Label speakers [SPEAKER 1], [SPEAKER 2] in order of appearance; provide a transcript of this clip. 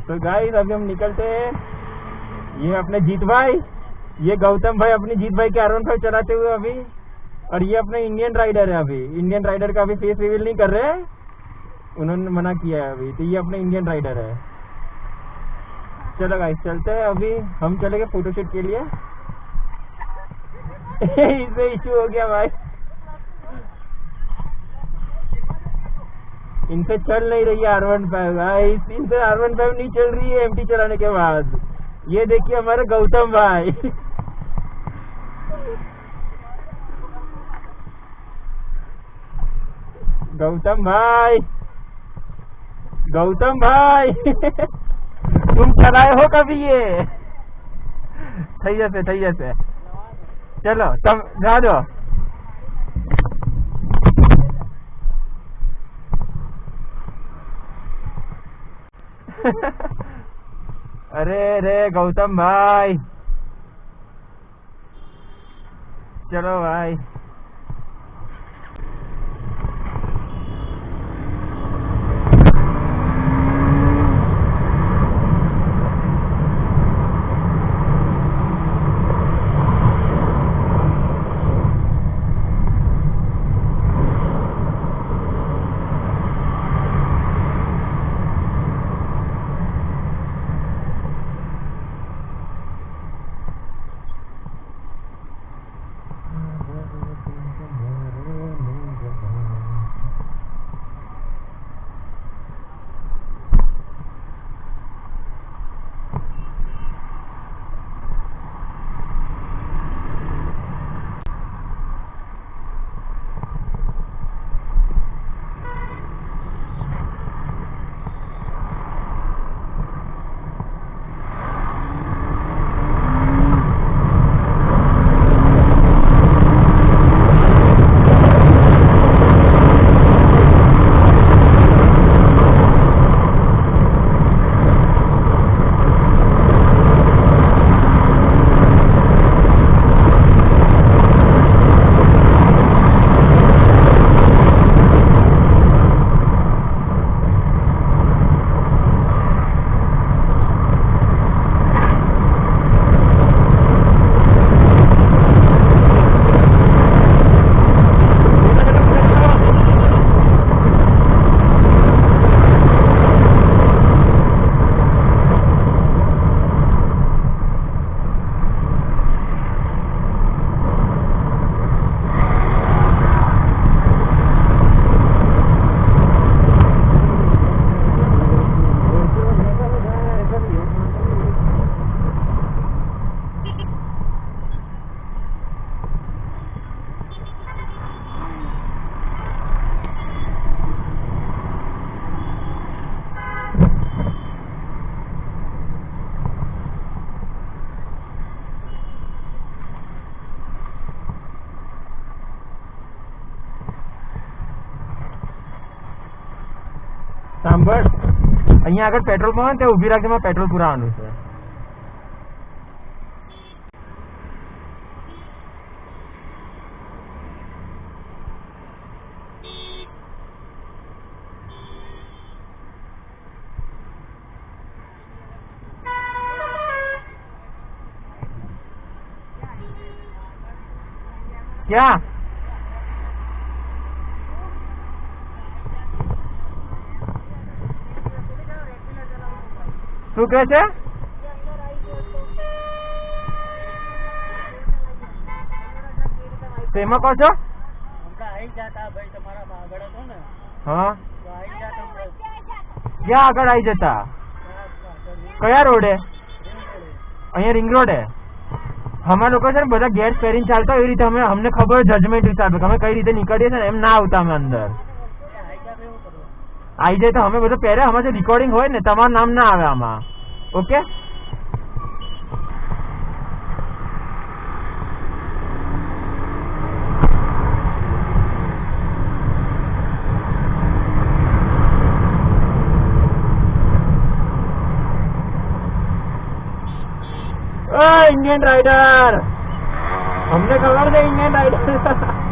[SPEAKER 1] तो गाइस अभी हम निकलते हैं। ये अपने जीत भाई, ये गौतम भाई अपनी जीत भाई के R15 चलाते हुए अभी, और ये अपने इंडियन राइडर है। अभी इंडियन राइडर का अभी फेस रिवील नहीं कर रहे, उन्होंने मना किया है अभी। तो ये अपने इंडियन राइडर है। चलो गाइस चलते हैं, अभी हम चलेंगे फोटोशूट के लिए। इसे इशू हो गया भाई, इनसे चल नहीं रही है R15 गाइस, इनसे R15 नहीं चल रही है MT चलाने के बाद। ये देखिए हमारे गौतम भाई। गौतम भाई, गौतम भाई, तुम चलाए हो कभी ये? सही है। चलो तब जा दो। अरे गौतम भाई, चलो भाई। સાંભળ, અહીંયા આગળ પેટ્રોલ પંપ ત્યાં ઉભી રાખજે, મારે પેટ્રોલ પુરાવાનું છે। क्या શું કહે છે? શેમાં કહો છો? હા, ક્યાં આગળ આવી જતા? કયા રોડે? અહીંયા રિંગ રોડે? અમે લોકો છે ને બધા ગેસ પહેરીને ચાલતા, એવી રીતે અમને ખબર જજમેન્ટ હિસાબે અમે કઈ રીતે નીકળીએ છીએ ને, એમ ના આવતા અમે અંદર આવી જાય તો અમે બધું પહેરે, આમાં જે રેકોર્ડિંગ હોય ને તમારું નામ ના આવે આમાં, ઓકે? इंडियन राइडर, हमने खबर है इंडियन राइडर।